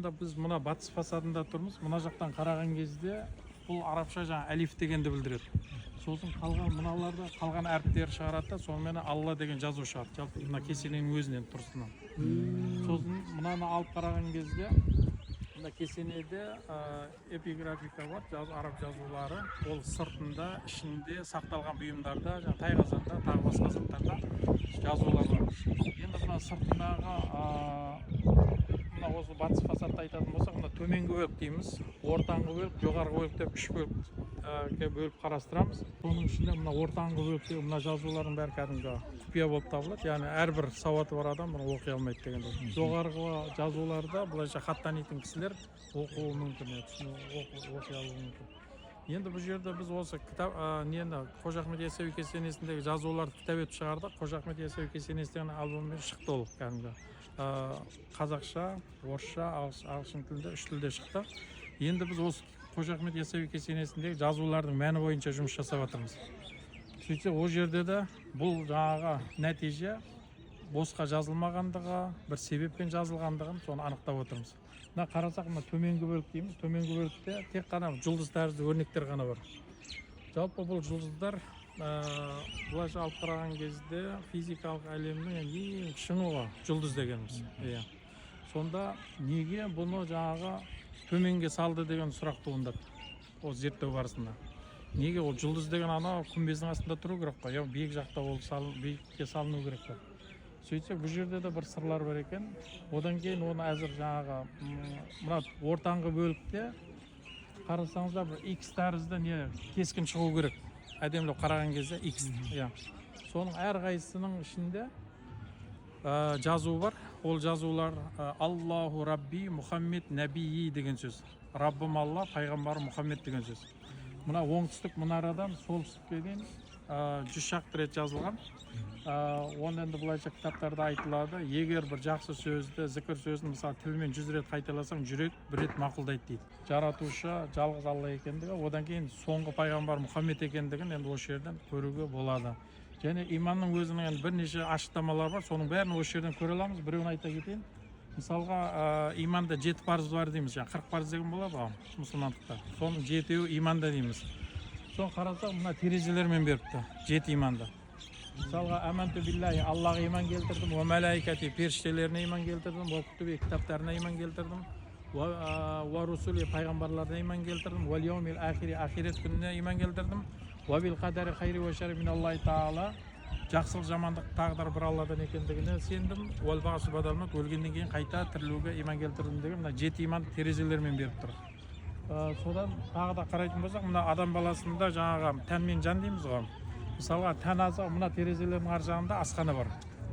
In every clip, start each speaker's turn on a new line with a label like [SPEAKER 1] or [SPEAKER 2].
[SPEAKER 1] енді біз мына батыс фасадында тұрмыз. Мына жақтан қараған кезде бұл арабша жаңа әлиф дегенді білдіреді. Сосын қалған мыналарда қалған әріптер шығарады да, сонымен Алла деген жазу шығады. Жалпы мына кесененің өзінен тұрсынан. Сосын мынаны алып қараған кезде мына кесенеде эпиграфика бар, араб жазулары. Ол сыртында, ішінде сақталған бұйымдарда, жаңа тайқазанда, тағы басқа заттарда жазулар бар. Енді мына сыртындағы мына осы батыс фасадты айтатын болсақ, мына төменгі бөлік дейміз, ортаңғы бөлік, жоғарғы бөлік деп үш бөлікке бөліп қарастырамыз. Соның ішінде мына ортаңғы бөліктегі мына жазулардың бәрі кәдімгі құпия болып табылады. Яғни әрбір сауаты бар адам мұны оқи алмайды дегендей. Жоғарғы жазуларда былайша хат танитын кісілер оқуы мүмкін, оқи алуы мүмкін. Енді бұл жерде біз осы кітап Қожа Ахмет Яссауи кесенесіндегі жазуларды кітап етіп шығардық. Қожа Ахмет Яссауи кесенесі деген альбоммен шықты ол кәдімгі. Қазақша, орысша, ағылшын тілінде, үш тілде шықты. Енді біз осы Қожа Ахмет Яссауи кесенесіндегі жазулардың мәні бойынша жұмыс жасап жатырмыз. Сөйтсе, ол жерде де бұл жаңағы нәтиже босқа жазылмағандығы, бір себеппен жазылғандығын соны анықтап отырмыз. Мына қарасақ, мына төменгі бөлік дейміз. Төменгі бөлікте тек қана жұлдыз тәрізді өрнектер ғана бар. Жалпы бұл жұлдыздар былайша алып қараған кезде физикалық әлемнің ең шыңы жұлдыз дегеніміз. Сонда неге бұны жаңағы төменге салды деген сұрақ туындады ол зерттеу барысында. Неге ол жұлдыз деген ана күмбездің астында тұру керек қой, биік жақта ол биікке салыну керек қой. Сөйтсек, бұл жерде де бір сырлар бар екен. Одан кейін оны әзір жаңағы мына ортаңғы бөлікте қарасаңыздар бір X тәрізді кескін шығу керек. Әдемілеп қараған кезде X. Соның әрқайсысының ішінде жазу бар. Ол жазулар Аллаху Рабби Мұхаммед Нәбии деген сөз. Раббым Алла, пайғамбар Мұхаммед деген сөз. Мына оңтүстік мұнарадан солтүстікке дейін 100 шақты рет жазылған. Оны енді бұлайша кітаптарда айтылады. Егер бір жақсы сөзді, зікір сөзін мысалы тілмен 100 рет қайталасаң, жүрек бір рет мақұлдайды дейді. Жаратушы жалғыз Алла екендігі, одан кейін соңғы пайғамбар Мұхаммед екендігін енді осы жерден көруге болады. Және иманның өзінің бірнеше ашықтамалары бар, соның бәрін осы жерден көре аламыз. Біреуін айта кетейін. Мысалға, иманда 7 парыз бар дейміз, 40 парыз деген болады ғой, мұсылмандықта. Соның 7-еуі иманда дейміз. Соны қарасақ, мына терезелермен беріпті, 7 иманда. Мысалға, аманту биллахи, Аллаға иман келтірдім, уа мәләикәти, періштелеріне иман келтірдім, уа күтуби, кітаптарына иман келтірдім, уа русули, пайғамбарларына иман келтірдім, уа лияумил ахири, ахирет күніне иман келтірдім, уа бил қадари хайри уа шарри миналлахи таала, жақсылық жамандық тағдыр бір Алладан екендігіне сендім, уал бағасы бадалмат, өлгеннен кейін қайта тірілуге иман келтірдім деген мына 7 иман терезелермен беріп тұр. Содан тағы да қарайтын болсақ, мына адам баласында жаңағы тән мен жан дейміз ғой. Мысалға, тән азығы мына терезелердің ар жағында асхана бар.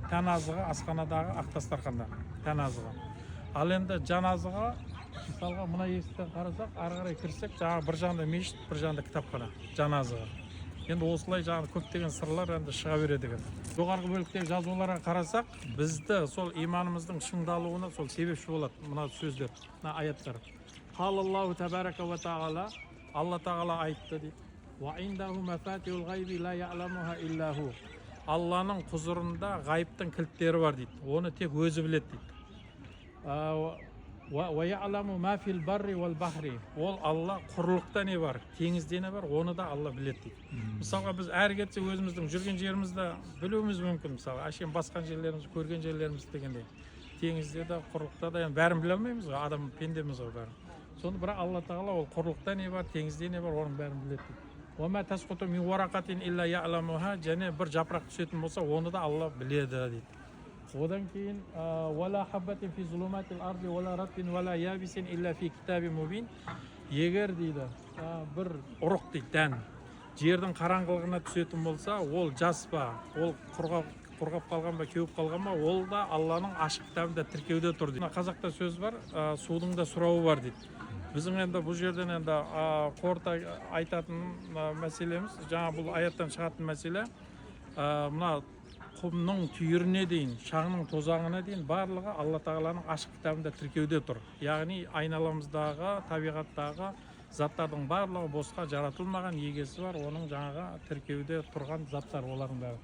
[SPEAKER 1] Тән азығы асханадағы ақ дастарханда, тән азығы. Ал енді жан азығы, мысалға, мына есіктен қарасақ, ары қарай кірсек, жаңағы бір жағында мешіт, бір жағында кітапхана, жан азығы. Енді осылай жаңағы көптеген сырлар енді шыға береді екен. Жоғарғы бөліктегі жазуларға қарасақ, бізді сол иманымыздың шыңдалуына сол себепші болады мына сөздер, мына аяттар. Қалаллаху табарака ва тағала, Алла тағала айтты дейді. Ва индаху мафатихул ғайби ла я'ламуха илля ху. Алланың құзырында ғайыптың кілттері бар дейді. Оны тек өзі біледі дейді. Ва я'ламу ма фил барри вал бахри. Ол Алла құрлықта не бар, теңізде не бар, оны да Алла біледі дейді. Мысалға біз әр кетсе өзіміздің жүрген жерімізді білуіміз мүмкін. Мысалға әшейін басқан жерлеріміз, көрген жерлеріміз дегендей. Теңізде де, құрлықта да бәрін біле алмаймыз ғой, адам пендеміз ғой бәрін. Соны бірақ Алла тағала ол құрлықта не бар, теңізде не бар, оның бәрін біледі дейді. Ва ма тасқуту мин варақатин илля я'ламуха, және бір жапырақ түсетін болса, оны да Алла біледі дейді. Одан кейін вала хаббатин фи зулуматил арди вала ратбин вала ябисин илля фи китаби мубин. Егер дейді бір ұрық дейді дән жердің қараңғылығына түсетін болса, ол жас па, ол құрғап қалған ба, кеуіп қалған ба, ол да Алланың ашық кітабында тіркеуде тұр дейді. Қазақта сөз бар, судың да сұрауы бар дейді. Біздің енді бұл жерден енді қорыта айтатын мәселеміз, жаңа бұл аяттан шығатын мәселе, мына құмның түйіріне дейін, шаңның тозаңына дейін барлығы Алла тағаланың ашық кітабында тіркеуде тұр. Яғни айналамыздағы, табиғаттағы заттардың барлығы босқа жаратылмаған, егесі бар, оның жаңағы тіркеуде тұрған заттар олардың бәрі.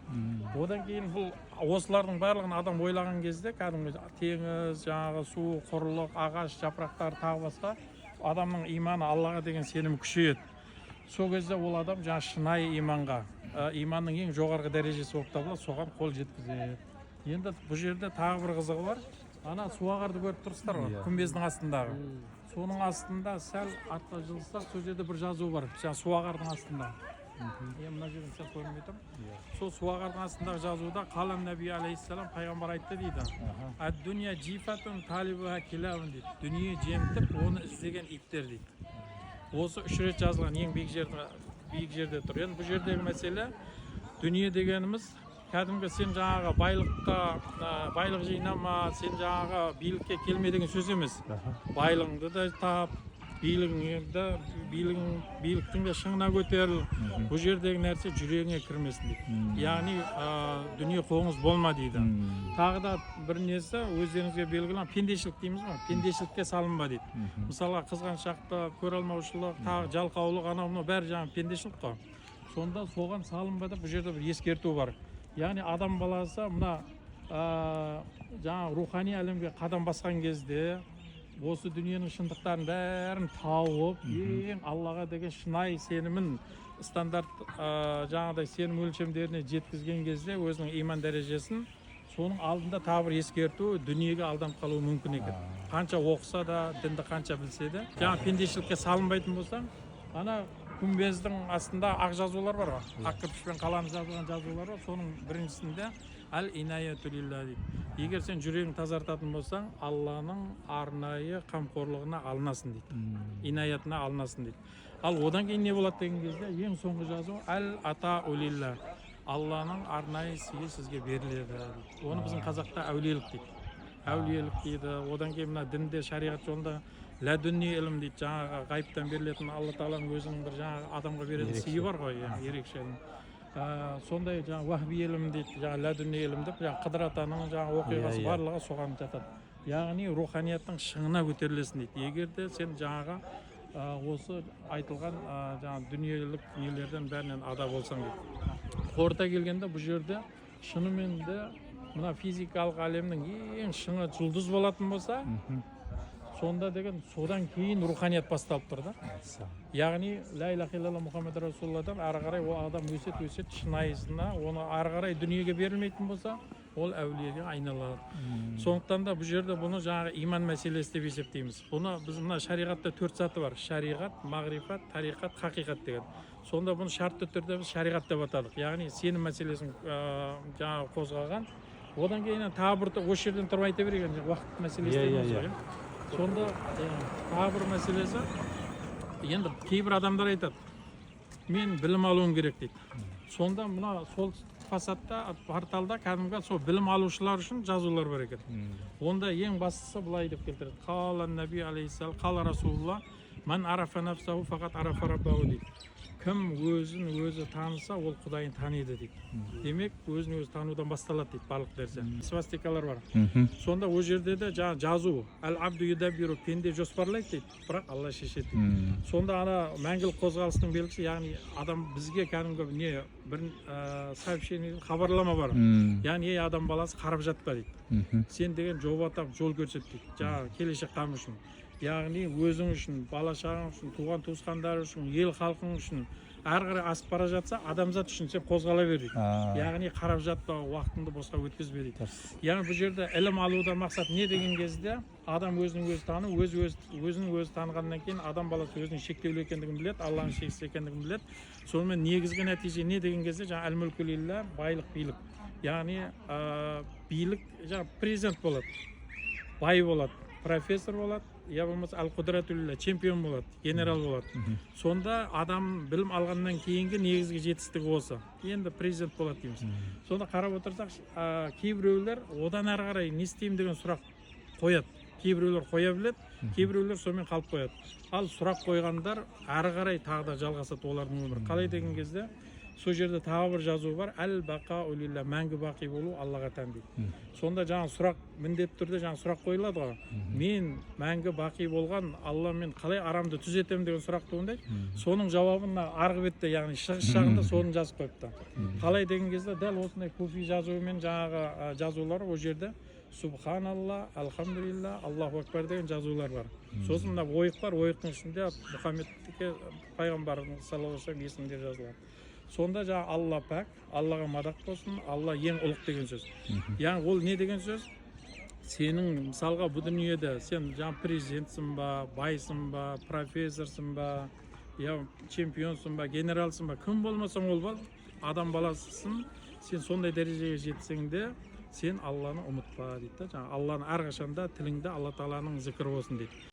[SPEAKER 1] Одан кейін бұл осылардың барлығын адам ойлаған кезде кәдімгі теңіз, жаңағы су, құрлық, ағаш, жапырақтар тағы басқа адамның иманы, Аллаға деген сенімі күшейеді. Сол кезде ол адам жаңа шынайы иманға, иманның ең жоғарғы дәрежесі болып табылады, соған қол жеткізеді. Енді бұл жерде тағы бір қызығы бар. Ана суағарды көріп тұрсыздар ғой, күмбездің астындағы. Соның астында сәл артқа жылсақ, сол жерде бір жазу бар, жаңа суағардың астында. Мына жерін сәл көрмей тұрмын. Сол суағардың астындағы жазуда қалан Нәби алейхиссалам пайғамбар айтты дейді. Ад-дүния жифатун талибуха килабун дейді. Дүние жемтіп, оны іздеген иттер дейді. Осы 3 рет жазылған ең биік жерде тұр. Енді бұл жердегі мәселе дүние дегеніміз кәдімгі сен жаңағы байлық жинама, сен жаңағы билікке келме деген сөз емес. Байлығыңды да тап, биліктің де шыңына көтеріл. Бұл жердегі нәрсе жүрегіңе кірмесін дейді. Яғни дүние қоңыз болма дейді. Тағы да бір несі өздеріңізге белгілі пендешілік дейміз ғой, пендешілікке салынба дейді. Мысалға қызғаншақтық, көре алмаушылық, тағы жалқаулық, анау бәрі жаңағы пендешілік қой. Сонда соған салынба деп бұл жерде бір ескерту бар. Яғни адам баласы мына жаңағы рухани әлемге қадам басқан кезде осы дүниенің шындықтарын бәрін тауып, ең Аллаға деген шынайы сенімін стандарт жаңағыдай сенім өлшемдеріне жеткізген кезде өзінің иман дәрежесін соның алдында тағы бір ескерту, дүниеге алданып қалуы мүмкін екен. Қанша оқыса да, дінді қанша білсе де, жаңа пендешілікке салынбайтын болсаң, ана күмбездің астында ақ жазулар бар ғой, ақ кірпішпен қаланып жазылған жазулар бар. Соның біріншісінде әл-инаяту лилла дейді. Егер сен жүрегін тазартатын болсаң, Алланың арнайы қамқорлығына алынасың дейді. Инаятына алынасың дейді. Ал одан кейін не болады деген кезде ең соңғы жазу әл-атау лилла. Алланың арнайы сыйы сізге беріледі. Оны біздің қазақта әулиелік дейді. Әулиелік дейді. Одан кейін мына дінде, шариғат жолында ләдүнни ілім дейді. Жаңағы ғайыптан берілетін Алла Тағаланың өзінің бір жаңағы адамға беретін сыйы бар ғой, ерекше. Сондай жаңағы уахби ілім дейді, жаңағы ләдүнни ілім деп, жаңағы Қыдыр атаның жаңағы оқиғасы барлығы соған жатады. Яғни руханияттың шыңына көтерілесің дейді. Егер де сен жаңағы осы айтылған жаңағы дүниелік нелерден бәрінен ада болсаң дейді. Қорыта келгенде бұл жерде шынымен де мына физикалық әлемнің ең шыңы жұлдыз болатын болса, сонда деген содан кейін руханият басталып тұр да. Яғни ла илаха илlalloh Мұхаммед Расулалладан ары қарай ол адам өсет шынайысына, оны ары қарай дүниеге берілмейтін болса, ол әулиеге айналады. Сондықтан да бұл жерде бұны жаңағы иман мәселесі деп есептейміз. Бұны біз мына шариғатта 4 саты бар: шариғат, мағрифат, тариқат, хақиқат деген. Сонда бұны шартты түрде біз шариғат деп атадық. Яғни сенім мәселесін жаңағы қозғаған. Одан кейін тағы бір осы жерден тұрмай айта берген уақыт мәселесі. Сонда тағы бір мәселесі, енді кейбір адамдар айтады, мен білім алуым керек дейді. Сонда мына сол фасадта, порталда кәдімгі сол білім алушылар үшін жазулар бар екен. Онда ең бастысы былай деп келтіреді: қала Нәби алейхиссалам, қала Расулулла, ман арафа нафсаху фақат арафа раббаху дейді. Кім өзін өзі таныса, ол Құдайын таниды дейді. Демек, өзін өзі танудан басталады дейді барлық нәрсе. Свастикалар бар. Сонда ол жерде де жазу, әл-абду юдаббиру, пенде жоспарлайды дейді, бірақ Алла шешеді дейді. Сонда ана мәңгілік қозғалыстың белгісі, яғни адам бізге кәдімгі не бір сообщение, хабарлама бар. Яғни адам баласы қарап жатпа дейді. Сен деген жоба тап, жол көрсет дейді. Жаңағы келешек қам үшін. Яғни өзің үшін, бала-шағаң үшін, туған туысқандар үшін, ел халқың үшін әрі қарай асып бара жатса, адамзат үшін сен қозғала бер дейді. Яғни қарап жатпа, уақытыңды босқа өткізбе дейді. Яғни бұл жерде ілім алудан мақсат не деген кезде, адам өзінің өзі тану, өзінің өзі танығаннан кейін адам баласы өзінің шектеулі екендігін біледі, Алланың шексіз екендігін біледі. Сонымен негізгі нәтиже не деген кезде, жаңа әл-мүлку лилла, байлық, билік. Яғни билік, жаңа президент болады, бай болады, профессор болады, я болмаса әл-құдратулла, чемпион болады, генерал болады. Сонда адам білім алғаннан кейінгі негізгі жетістігі осы. Енді президент болады дейміз. Сонда қарап отырсақ, кейбіреулер одан әрі қарай не істеймін деген сұрақ қояды. Кейбіреулер қоя біледі, кейбіреулер сонымен қалып қояды. Ал сұрақ қойғандар әрі қарай тағы да жалғасады олардың өмірі. Қалай деген кезде, сол жерде тағы бір жазу бар, әл бақа улилля, мәңгі бақи болу Аллаға тән дейді. Сонда жаңа сұрақ, міндетті түрде жаңа сұрақ қойылады ғой. Мен мәңгі бақи болған Алламен қалай арамды түзетемін деген сұрақ туындайды. Соның жауабына арғы бетте, яғни шығыс жағында соны жазып қойыпты. Қалай деген кезде дәл осындай куфи жазуымен жаңағы жазулар ол жерде Субханалла, Алхамдулилля, Аллаху Акбар деген жазулар бар. Сосын мына ойық бар, ойықтың ішінде Мұхаммедке пайғамбардың саллаллаху алейхи есімдер жазылған. Сонда жаңа Алла пәк, Аллаға мадақ болсын, Алла ең ұлық деген сөз. Яғни ол не деген сөз? Сенің мысалға бұл дүниеде сен жаңа президентсің ба, байсың ба, профессорсың ба, я чемпионсың ба, генералсың ба, кім болмасаң ол бол, адам баласысың, сен сондай дәрежеге жетсең де сен Алланы ұмытпа дейді. Жаңа Алланы әрқашанда тіліңде Алла Тағаланың зікірі болсын дейді.